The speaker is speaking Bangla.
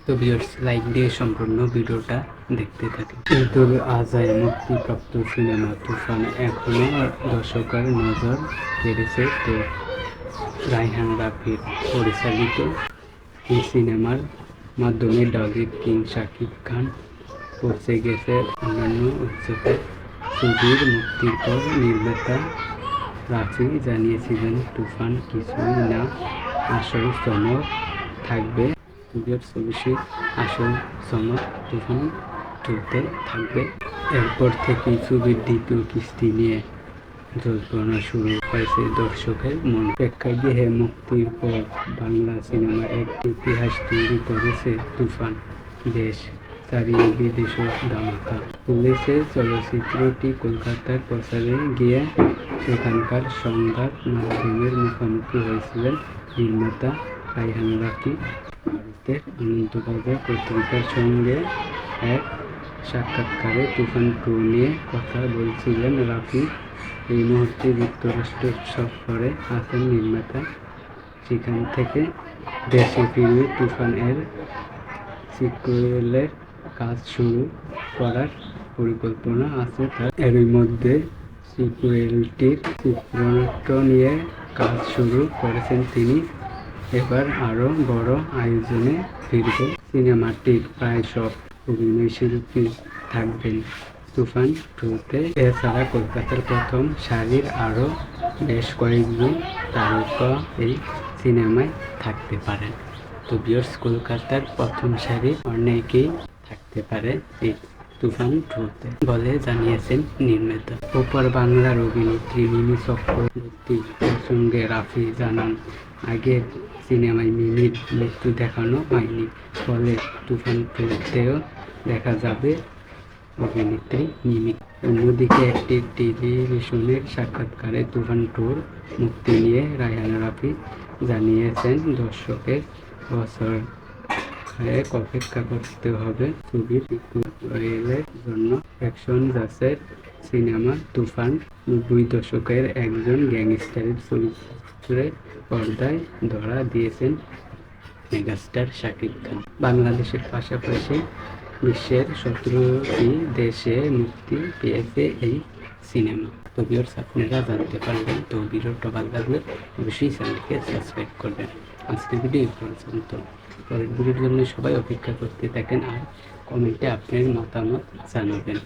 তো ভিউয়ার্স, লাইক দিয়ে সম্পূর্ণ ভিডিওটা দেখতে থাকি। ঈদুল আজহায় মুক্তিপ্রাপ্ত সিনেমা তুফান এখনও দর্শকের নজর কেড়েছে। তো রায়হান রাফির পরিচালিত এই সিনেমার মাধ্যমে ডলিউড কিং শাকিব খান পৌঁছে গেছে অন্যান্য উৎসবে। ছবির মুক্তির পর নির্মাতা রাফি জানিয়েছিলেন, তুফান কিছুই না, আসল চমক থাকবে। অবশ্যই আসল চমক তুফান 2-তে থাকবে। এরপর থেকেই ছবির দ্বিতীয় কিস্তি নিয়ে জল্পনা শুরু হয়েছে দর্শকের মন প্রেক্ষাগৃহে। মুক্তির পর বাংলা সিনেমার একটি ইতিহাস তৈরি করেছে তুফান। দেশ ছাড়িয়ে বিদেশে ধামাকা তুলেছে চলচ্চিত্রটি। কলকাতার প্রচারে গিয়ে সেখানকার সংবাদ মাধ্যমের মুখোমুখি হয়েছিলেন নির্মাতা রায়হান রাফি। ভারতের আনন্দবাজার পত্রিকার সঙ্গে এক সাক্ষাৎকারে তুফান 2 নিয়ে কথা বলছিলেন রাফি। এই মুহূর্তে যুক্তরাষ্ট্র সফরে আছেন নির্মাতা। সেখান থেকে দেশে ফিরে তুফান এর সিক্যুয়েলের কাজ শুরু করার পরিকল্পনা আছে তার। এরই মধ্যে সিক্যুয়েলটির চিত্রনাট্য নিয়ে কাজ শুরু করেছেন তিনি। এবার আরও বড় আয়োজনে ফিরবে সিনেমাটির। প্রায় সব অভিনয়শিল্পী থাকবেন তুফান 2-তে। এছাড়া কলকাতার প্রথম সারির আরও বেশ কয়েকজন তারকা এই সিনেমায় থাকতে পারেন। তো ভিউয়ার্স, কলকাতার প্রথম সারির অনেকেই থাকতে পারে এই তুফান 2-তে বলে জানিয়েছেন নির্মাতা। ওপার বাংলার অভিনেত্রী মিমি চক্রবর্তী প্রসঙ্গে রাফি জানান, আগের সিনেমায় মিমির মৃত্যু দেখানো হয়নি, ফলে তুফান 2-তেও দেখা যাবে অভিনেত্রী মিমি। অন্যদিকে একটি টেলিভিশনের সাক্ষাৎকারে তুফান 2-র মুক্তি নিয়ে রায়হান রাফি জানিয়েছেন, দর্শকের বছর কয়েক অপেক্ষা করতে হবে ছবির সিক্যুয়েলের জন্য। অ্যাকশন জাসের সিনেমা তুফান 90 দশকের একজন গ্যাংস্টারের চরিত্রে পর্দায় ধরা দিয়েছেন মেগাস্টার শাকিব খান। বাংলাদেশের পাশাপাশি বিশ্বের 17টি দেশে মুক্তি পেয়েছে এই সিনেমা। তো ভিউয়ার্স, আপনারা জানতে পারবেন। তো ভিডিওটা ভালো লাগলে অবশ্যই চ্যানেলকে সাবস্ক্রাইব করবেন। আজকের ভিডিও এই পর্যন্ত। পরের ভিডিওর জন্য সবাই অপেক্ষা করতে থাকেন আর কমেন্টে আপনার মতামত জানাবেন।